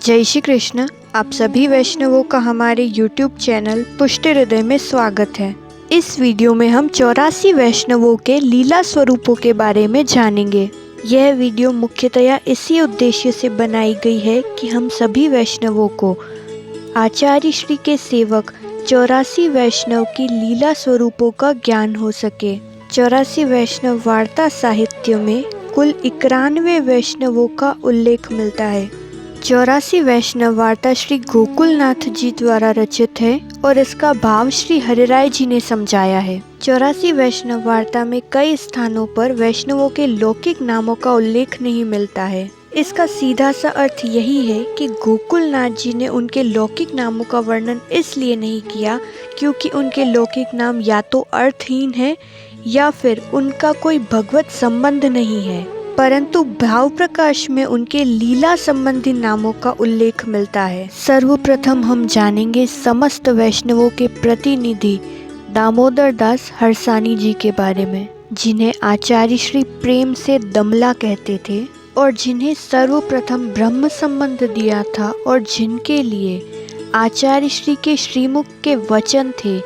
जय श्री कृष्ण। आप सभी वैष्णवों का हमारे YouTube चैनल पुष्टि हृदय में स्वागत है। इस वीडियो में हम 84 वैष्णवों के लीला स्वरूपों के बारे में जानेंगे। यह वीडियो मुख्यतया इसी उद्देश्य से बनाई गई है कि हम सभी वैष्णवों को आचार्य श्री के सेवक 84 वैष्णव की लीला स्वरूपों का ज्ञान हो सके। 84 वैष्णव वार्ता साहित्य में कुल 91 वैष्णवों का उल्लेख मिलता है। 84 वैष्णव वार्ता श्री गोकुलनाथ जी द्वारा रचित है और इसका भाव श्री हरिराय जी ने समझाया है। 84 वैष्णव वार्ता में कई स्थानों पर वैष्णवों के लौकिक नामों का उल्लेख नहीं मिलता है। इसका सीधा सा अर्थ यही है कि गोकुलनाथ जी ने उनके लौकिक नामों का वर्णन इसलिए नहीं किया क्योंकि उनके लौकिक नाम या तो अर्थहीन है या फिर उनका कोई भगवत संबंध नहीं है, परंतु भाव प्रकाश में उनके लीला संबंधी नामों का उल्लेख मिलता है। सर्वप्रथम हम जानेंगे समस्त वैष्णवों के प्रतिनिधि दामोदर दास हरसानी जी के बारे में, जिन्हें आचार्य श्री प्रेम से दमला कहते थे और जिन्हें सर्वप्रथम ब्रह्म संबंध दिया था और जिनके लिए आचार्य श्री के श्रीमुख के वचन थे,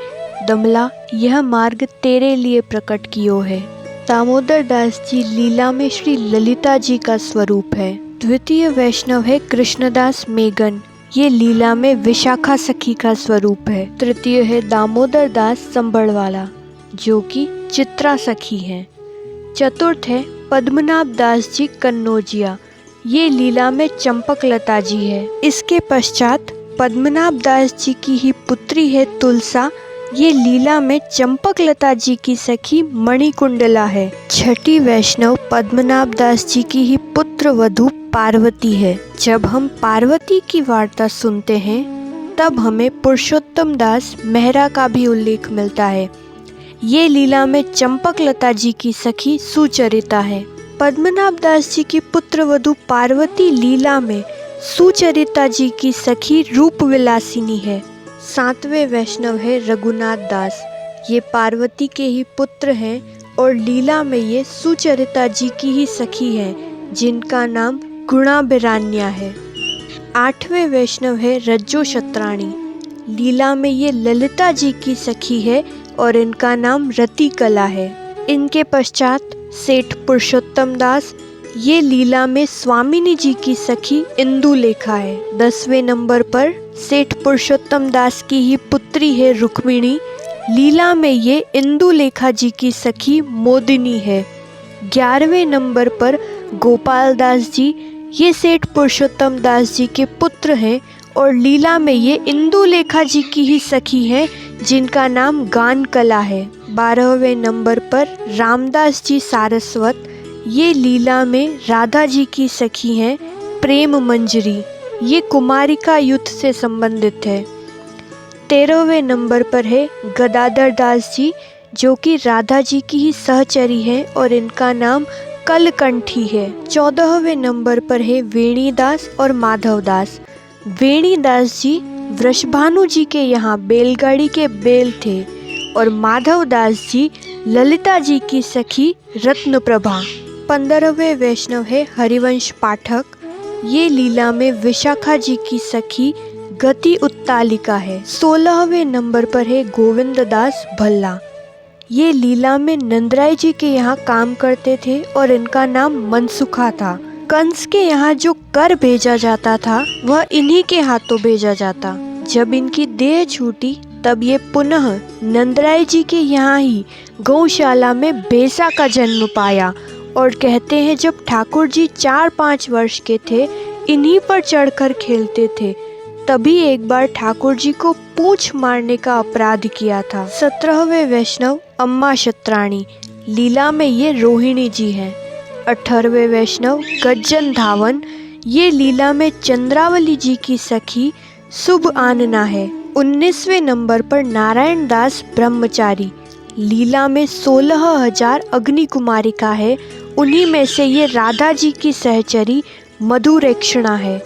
दमला यह मार्ग तेरे लिए प्रकट कियो है। दामोदर दास जी लीला में श्री ललिता जी का स्वरूप है। द्वितीय वैष्णव है कृष्णदास मेघन, ये लीला में विशाखा सखी का स्वरूप है। तृतीय है दामोदर दास संबड़वाला, जो कि चित्रा सखी है। चतुर्थ है पद्मनाभ दास जी कन्नौजिया, ये लीला में चंपक लता जी है। इसके पश्चात पद्मनाभ दास जी की ही पुत्री है तुलसा, ये लीला में चंपक लता जी की सखी मणिकुंडला है। छठी वैष्णव पद्मनाभ दास जी की ही पुत्र वधू पार्वती है। जब हम पार्वती की वार्ता सुनते हैं तब हमें पुरुषोत्तम दास मेहरा का भी उल्लेख मिलता है। ये लीला में चंपक लता जी की सखी सुचरिता है। पद्मनाभ दास जी की पुत्र वधू पार्वती लीला में सुचरिता जी की सखी रूपविलासिनी है। सातवें वैष्णव है रघुनाथ दास, ये पार्वती के ही पुत्र हैं और लीला में ये सुचरिता जी की ही सखी हैं, जिनका नाम गुणाभिरान्या है। आठवें वैष्णव है रज्जो शत्राणी, लीला में ये ललिता जी की सखी है और इनका नाम रतिकला है। इनके पश्चात सेठ पुरुषोत्तम दास, ये लीला में स्वामिनी जी की सखी इंदुलेखा है। 10वें नंबर पर सेठ पुरुषोत्तम दास की ही पुत्री है रुक्मिणी, लीला में ये इंदुलेखा जी की सखी मोदिनी है। 11वें नंबर पर गोपाल दास जी, ये सेठ पुरुषोत्तम दास जी के पुत्र हैं और लीला में ये इंदुलेखा जी की ही सखी है, जिनका नाम गान कला है। 12वें नंबर पर रामदास जी सारस्वत, ये लीला में राधा जी की सखी हैं प्रेम मंजरी, ये कुमारिका युद्ध से संबंधित है। 13वें नंबर पर है गदाधर दास जी, जो कि राधा जी की ही सहचरी हैं और इनका नाम कलकंठी है। 14वें नंबर पर है वेणी दास और माधव दास। वेणी दास जी वृषभानु जी के यहाँ बैलगाड़ी के बैल थे और माधव दास जी ललिता जी की सखी रत्न प्रभा। 15वें वैष्णव है हरिवंश पाठक, ये लीला में विशाखा जी की सखी गति उत्तालिका है। 16वें नंबर पर है गोविंद दास भल्ला, ये लीला में नंदराय जी के यहाँ काम करते थे और इनका नाम मनसुखा था। कंस के यहाँ जो कर भेजा जाता था वह इन्हीं के हाथों भेजा जाता। जब इनकी देह छूटी तब ये पुनः नंदराय जी के यहाँ ही गौशाला में बेसा का जन्म पाया और कहते हैं जब ठाकुर जी 4-5 वर्ष के थे इन्हीं पर चढ़कर खेलते थे, तभी एक बार ठाकुर जी को पूंछ मारने का अपराध किया था। 17वें वैष्णव अम्मा शत्राणी, लीला में ये रोहिणी जी हैं। 18वें वैष्णव गज्जन धावन, ये लीला में चंद्रावली जी की सखी शुभ आनना है। 19वें नंबर पर नारायण दास ब्रह्मचारी, लीला में 16,000 अग्नि कुमारिका है, उन्हीं में से ये राधा जी की सहचरी मधुरेक्षणा है।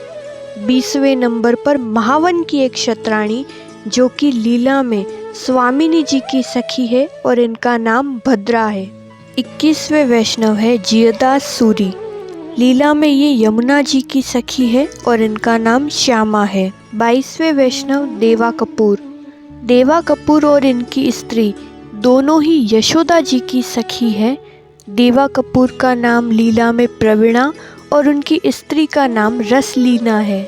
20वें नंबर पर महावन की एक शत्राणी, जो कि लीला में स्वामिनी जी की सखी है और इनका नाम भद्रा है। 21वें वैष्णव है जियदास सूरी, लीला में ये यमुना जी की सखी है और इनका नाम श्यामा है। 22वें वैष्णव देवा कपूर। देवा कपूर और इनकी स्त्री दोनों ही यशोदा जी की सखी है। देवा कपूर का नाम लीला में प्रवीणा और उनकी स्त्री का नाम रसलीना है।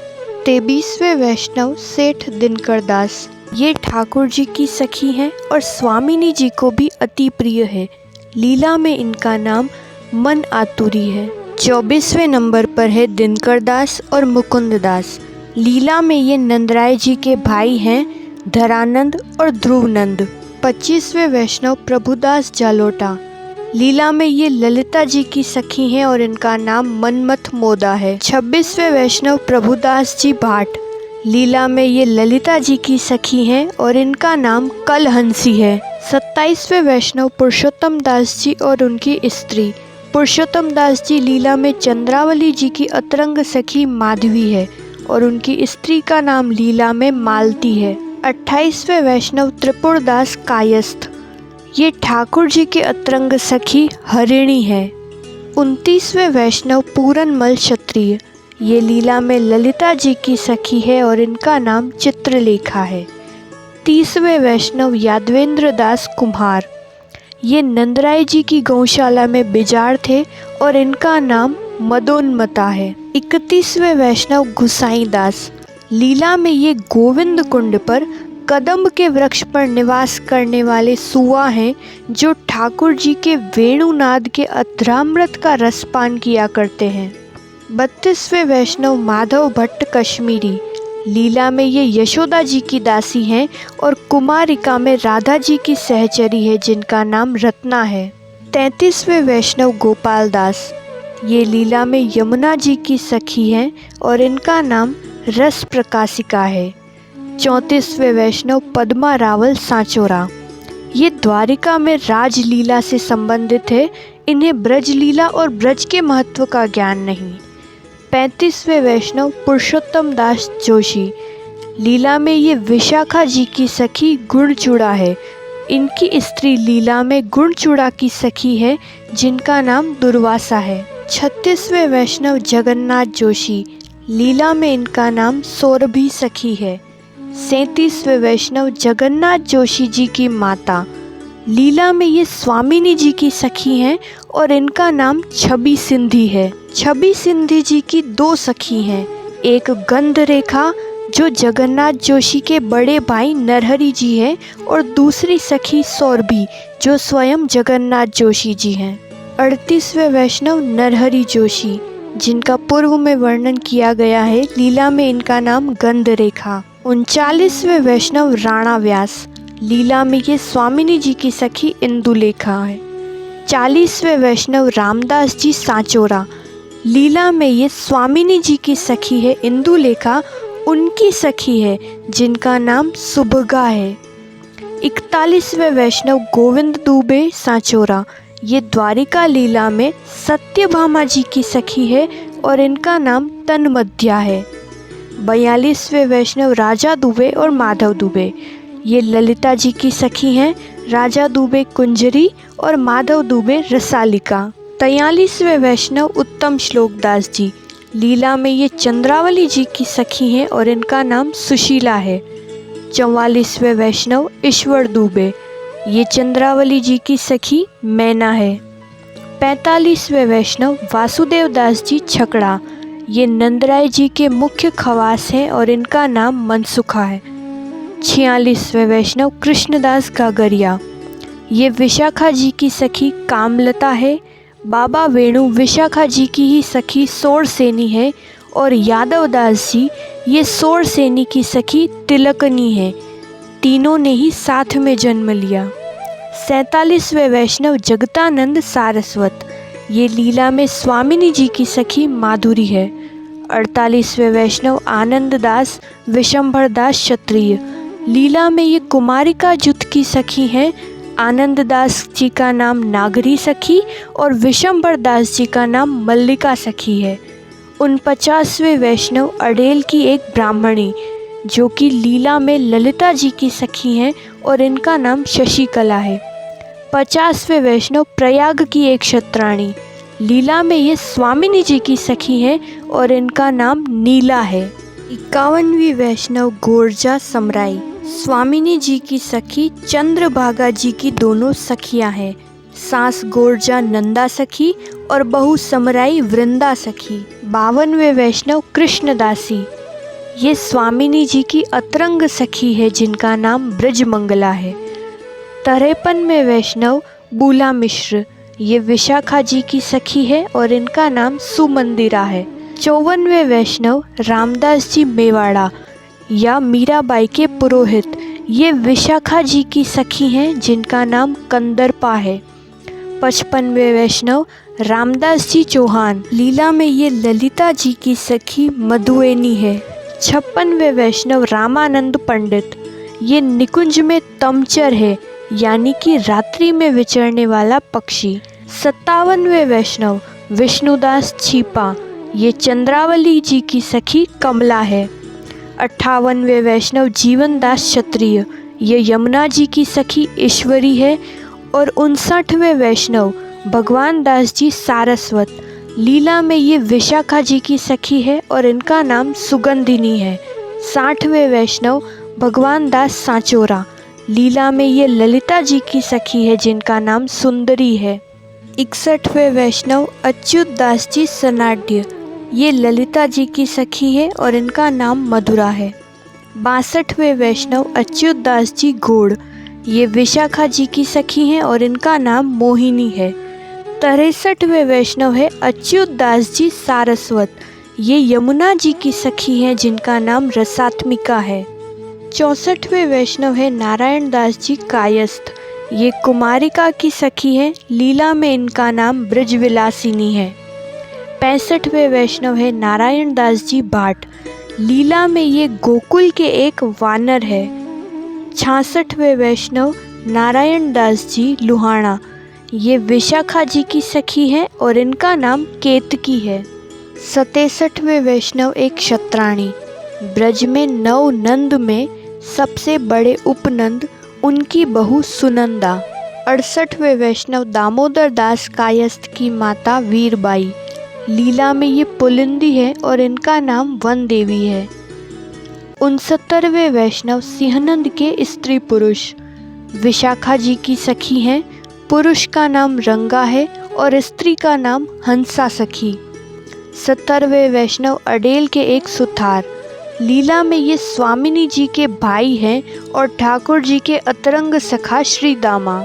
23वें वैष्णव सेठ दिनकर दास। ये ठाकुर जी की सखी हैं और स्वामिनी जी को भी अति प्रिय है। लीला में इनका नाम मन आतुरी है। 24वें नंबर पर है दिनकर दास और मुकुंद दास। लीला में ये नंदराय जी के भाई हैं धरानंद और ध्रुवनंद। 25वें वैष्णव प्रभुदास जालोटा। लीला में ये ललिता जी की सखी हैं और इनका नाम मनमथ मोदा है। 26वें वैष्णव प्रभुदास जी भाट। लीला में ये ललिता जी की सखी हैं और इनका नाम कलहंसी है। 27वें वैष्णव पुरुषोत्तम दास जी और उनकी स्त्री। पुरुषोत्तम दास जी लीला में चंद्रावली जी की अतरंग सखी माधवी है और उनकी स्त्री का नाम लीला में मालती है। 28वें वैष्णव त्रिपुरदास कायस्थ। ये ठाकुर जी के अतरंग सखी हरिणी है। 29वें वैष्णव पूरनमल क्षत्रिय। ये लीला में ललिता जी की सखी है और इनका नाम चित्रलेखा है। 30वें वैष्णव यादवेंद्र दास कुम्हार। ये नंदराय जी की गौशाला में बिजार थे और इनका नाम मदोन्मता है। 31वें वैष्णव गुसाई दास। लीला में ये गोविंद कुंड पर कदम्ब के वृक्ष पर निवास करने वाले सुआ हैं जो ठाकुर जी के वेणुनाद के अधरामृत का रसपान किया करते हैं। 32वें वैष्णव माधव भट्ट कश्मीरी। लीला में ये यशोदा जी की दासी हैं और कुमारिका में राधा जी की सहचरी है जिनका नाम रत्ना है। 33वें वैष्णव गोपाल दास। ये लीला में यमुना जी की सखी हैं और इनका नाम रस प्रकाशिका है। 34वें वैष्णव पद्मा रावल सांचोरा। ये द्वारिका में राजलीला से संबंधित है। इन्हें ब्रजलीला और ब्रज के महत्व का ज्ञान नहीं। 35वें वैष्णव पुरुषोत्तम दास जोशी। लीला में ये विशाखा जी की सखी गुणचूड़ा है। इनकी स्त्री लीला में गुणचूड़ा की सखी है जिनका नाम दुर्वासा है। 36वें वैष्णव जगन्नाथ जोशी। लीला में इनका नाम सौरभी सखी है। 37वें वैष्णव जगन्नाथ जोशी जी की माता। लीला में ये स्वामिनी जी की सखी हैं और इनका नाम छवि सिंधी है। छवि सिंधी जी की दो सखी हैं, एक गंध रेखा जो जगन्नाथ जोशी के बड़े भाई नरहरि जी हैं और दूसरी सखी सौरभी जो स्वयं जगन्नाथ जोशी जी हैं। 38वें वैष्णव नरहरि जोशी जिनका पूर्व में वर्णन किया गया है। लीला में इनका नाम गंध रेखा। 39वें वैष्णव राणा व्यास। लीला में ये स्वामिनी जी की सखी इंदुलेखा है। 40वें वैष्णव रामदास जी सांचोरा। लीला में ये स्वामिनी जी की सखी है इंदुलेखा, उनकी सखी है जिनका नाम सुभगा है। 41वें वैष्णव गोविंद दुबे सांचोरा। ये द्वारिका लीला में सत्यभामा जी की सखी है और इनका नाम तन्मध्या है। 42वें वैष्णव राजा दुबे और माधव दुबे। ये ललिता जी की सखी हैं। राजा दुबे कुंजरी और माधव दुबे रसालिका। 43वें वैष्णव उत्तम श्लोक दास जी। लीला में ये चंद्रावली जी की सखी हैं और इनका नाम सुशीला है। 44वें वैष्णव ईश्वर दुबे। ये चंद्रावली जी की सखी मैना है। 45वें वैष्णव वासुदेव दास जी छकड़ा। ये नंदराय जी के मुख्य खवास हैं और इनका नाम मनसुखा है। 46वें वैष्णव कृष्णदास गागरिया। ये विशाखा जी की सखी कामलता है। बाबा वेणु विशाखा जी की ही सखी सोरसेनी है और यादव दास जी ये सोरसेनी की सखी तिलकनी है। तीनों ने ही साथ में जन्म लिया। 47वें वैष्णव जगतानंद सारस्वत। ये लीला में स्वामिनी जी की सखी माधुरी है। 48वें वैष्णव आनंद दास विशंभर दास क्षत्रिय। लीला में ये कुमारिका जुत की सखी हैं। आनंद दास जी का नाम नागरी सखी और विशंभर दास जी का नाम मल्लिका सखी है। 49वें वैष्णव अडेल की एक ब्राह्मणी जो कि लीला में ललिता जी की सखी हैं और इनका नाम शशिकला है। 50वें वैष्णव प्रयाग की एक क्षत्राणी। लीला में ये स्वामिनी जी की सखी हैं और इनका नाम नीला है। 51वीं वैष्णव गोरजा समराई स्वामिनी जी की सखी चंद्रभागा जी की दोनों सखियां हैं। सास गोरजा नंदा सखी और बहू समराई वृंदा सखी। 52वें वैष्णव कृष्णदासी ये स्वामिनी जी की अतरंग सखी है जिनका नाम ब्रजमंगला है। 53वें वैष्णव बूला मिश्र ये विशाखा जी की सखी है और इनका नाम सुमंदिरा है। 54वें वैष्णव रामदास जी मेवाड़ा या मीराबाई के पुरोहित ये विशाखा जी की सखी हैं जिनका नाम कंदरपा है। 55वें वैष्णव रामदास जी चौहान लीला में ये ललिता जी की सखी मधुएनी है। 56वें वैष्णव रामानंद पंडित ये निकुंज में तमचर है यानी कि रात्रि में विचरने वाला पक्षी। 57वें वैष्णव विष्णुदास छीपा ये चंद्रावली जी की सखी कमला है। 58वें वैष्णव जीवनदास क्षत्रिय ये यमुना जी की सखी ईश्वरी है। और 59वें वैष्णव भगवान दास जी सारस्वत लीला में ये विशाखा जी की सखी है और इनका नाम सुगंधिनी है। 60वें वैष्णव भगवान दास सांचोरा लीला में ये ललिता जी की सखी है जिनका नाम सुंदरी है। 61वें वैष्णव अच्युत दास जी सनाड्य ये ललिता जी की सखी है और इनका नाम मधुरा है। 62वें वैष्णव अच्युत दास जी घोड़ ये विशाखा जी की सखी हैं और इनका नाम मोहिनी है। 63वें वैष्णव है अच्युत दास जी सारस्वत ये यमुना जी की सखी हैं जिनका नाम रसात्मिका है। 64वें वैष्णव है नारायण दास जी कायस्थ ये कुमारिका की सखी हैं लीला में इनका नाम ब्रजविलासिनी है। 65वें वैष्णव है नारायण दास जी भाट लीला में ये गोकुल के एक वानर है। 66वें वैष्णव नारायण दास जी लुहाना ये विशाखा जी की सखी हैं और इनका नाम केतकी है। 67वें वैष्णव एक क्षत्राणी ब्रज में नौ नंद में सबसे बड़े उपनंद उनकी बहू सुनंदा। 68वें वैष्णव दामोदर दास कायस्थ की माता वीरबाई लीला में ये पुलिंदी है और इनका नाम वन देवी है। 69वें वैष्णव सिंहनंद के स्त्री पुरुष विशाखा जी की सखी हैं। पुरुष का नाम रंगा है और स्त्री का नाम हंसा सखी। 70वें वैष्णव अडेल के एक सुथार लीला में ये स्वामिनी जी के भाई हैं और ठाकुर जी के अतरंग सखा श्री दामा।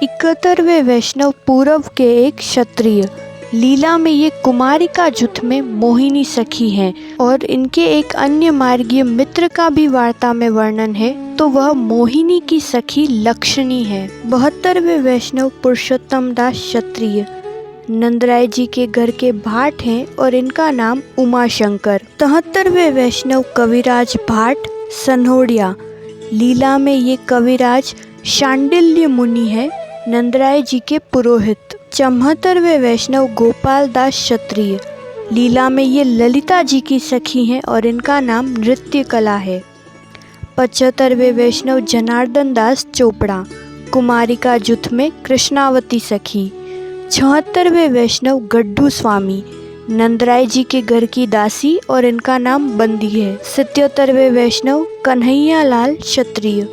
71वें वैष्णव पूरब के एक क्षत्रिय लीला में ये कुमारिका जुथ में मोहिनी सखी हैं और इनके एक अन्य मार्गीय मित्र का भी वार्ता में वर्णन है तो वह मोहिनी की सखी लक्ष्मी है। 72वें वैष्णव पुरुषोत्तम दास क्षत्रिय नंदराय जी के घर के भाट हैं और इनका नाम उमाशंकर। 73वें वैष्णव कविराज भाट सनहोड़िया लीला में ये कविराज शांडिल्य मुनि है नंदराय जी के पुरोहित। 74वें वैष्णव गोपाल दास क्षत्रिय लीला में ये ललिता जी की सखी हैं और इनका नाम नृत्य कला है। 75वें वैष्णव जनार्दन दास चोपड़ा कुमारिका जुथ में कृष्णावती सखी। 76वें वैष्णव गड्ढू स्वामी नंदराय जी के घर की दासी और इनका नाम बंदी है। 77वें वैष्णव कन्हैया लाल क्षत्रिय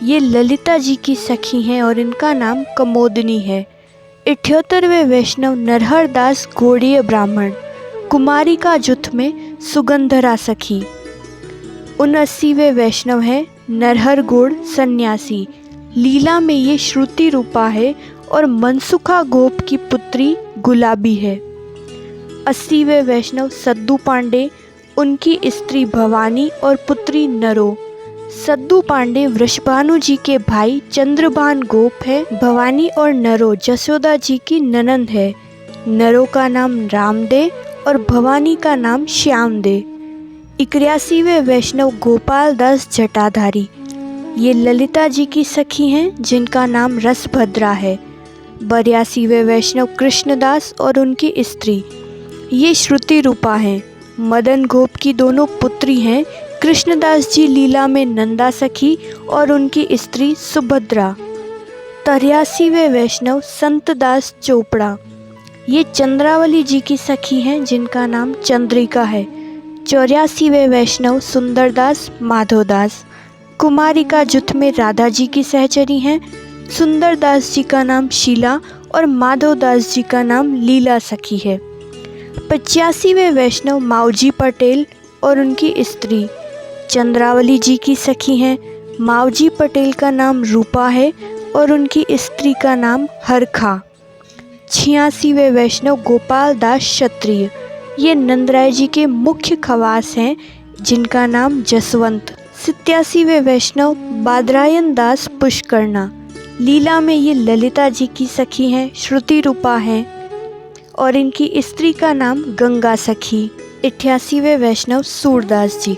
ये ललिता जी की सखी हैं और इनका नाम कमोदनी है। 78वें वैष्णव नरहर दास घोड़ीय ब्राह्मण कुमारिका जुथ में सुगंधरा सखी। 79वें वैष्णव है नरहर गोड़ सन्यासी लीला में ये श्रुति रूपा है और मनसुखा गोप की पुत्री गुलाबी है। 80वें वैष्णव सद्दू पांडे उनकी स्त्री भवानी और पुत्री नरो। सद्दू पांडे वृषभानु जी के भाई चंद्रभान गोप है। भवानी और नरो जसोदा जी की ननंद है। नरो का नाम रामदे और भवानी का नाम श्यामदे। 81वें वैष्णव गोपाल दास जटाधारी ये ललिता जी की सखी हैं जिनका नाम रसभद्रा है। 82वें वैष्णव कृष्णदास और उनकी स्त्री ये श्रुति रूपा हैं। मदन गोप की दोनों पुत्री हैं। कृष्णदास जी लीला में नंदा सखी और उनकी स्त्री सुभद्रा। 83वें वैष्णव संतदास चोपड़ा ये चंद्रावली जी की सखी हैं जिनका नाम चंद्रिका है। 84वें वैष्णव सुंदरदास माधवदास। कुमारिका जुथ में राधा जी की सहचरी हैं। सुंदरदास जी का नाम शीला और माधवदास जी का नाम लीला सखी है। 85वें वैष्णव मावजी पटेल और उनकी स्त्री चंद्रावली जी की सखी हैं। मावजी पटेल का नाम रूपा है और उनकी स्त्री का नाम हरखा। 86वें वैष्णव गोपाल दास क्षत्रिय, ये नंदराय जी के मुख्य खवास हैं जिनका नाम जसवंत। 87वें वैष्णव बादरायन दास पुष्करना। लीला में ये ललिता जी की सखी हैं, श्रुति रूपा हैं और इनकी स्त्री का नाम गंगा सखी। 88वें वैष्णव सूरदास जी,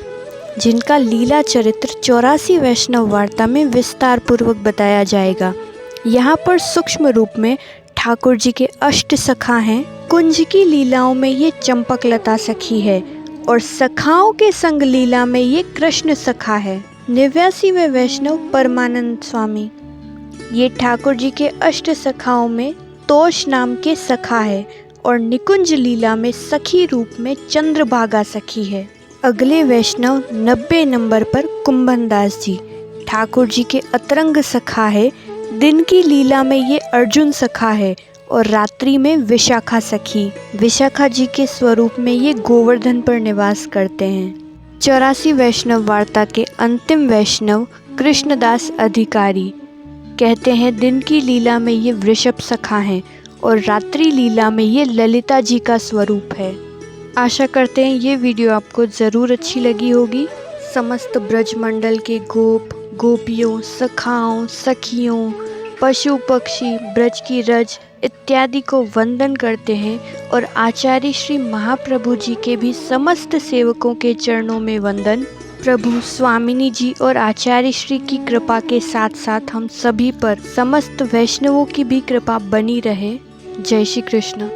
जिनका लीला चरित्र 84 वैष्णव वार्ता में विस्तार पूर्वक बताया जाएगा। यहाँ पर सूक्ष्म रूप में ठाकुर जी के अष्ट सखा हैं। कुंज की लीलाओं में ये चंपकलता सखी है और सखाओं के संग लीला में ये कृष्ण सखा है। 89वें वैष्णव परमानंद स्वामी, ये ठाकुर जी के अष्ट सखाओं में तोष नाम के सखा है और निकुंज लीला में सखी रूप में चंद्रभागा सखी है। अगले वैष्णव 90 नंबर पर कुंभनदास जी, ठाकुर जी के अतरंग सखा है। दिन की लीला में ये अर्जुन सखा है और रात्रि में विशाखा सखी। विशाखा जी के स्वरूप में ये गोवर्धन पर निवास करते हैं। 84 वैष्णव वार्ता के अंतिम वैष्णव कृष्णदास अधिकारी कहते हैं दिन की लीला में ये वृषभ सखा हैं और रात्रि लीला में ये ललिता जी का स्वरूप है। आशा करते हैं ये वीडियो आपको ज़रूर अच्छी लगी होगी। समस्त ब्रज मंडल के गोप गोपियों, सखाओं, सखियों, पशु पक्षी, ब्रज की रज इत्यादि को वंदन करते हैं और आचार्य श्री महाप्रभु जी के भी समस्त सेवकों के चरणों में वंदन। प्रभु स्वामिनी जी और आचार्य श्री की कृपा के साथ साथ हम सभी पर समस्त वैष्णवों की भी कृपा बनी रहे। जय श्री कृष्ण।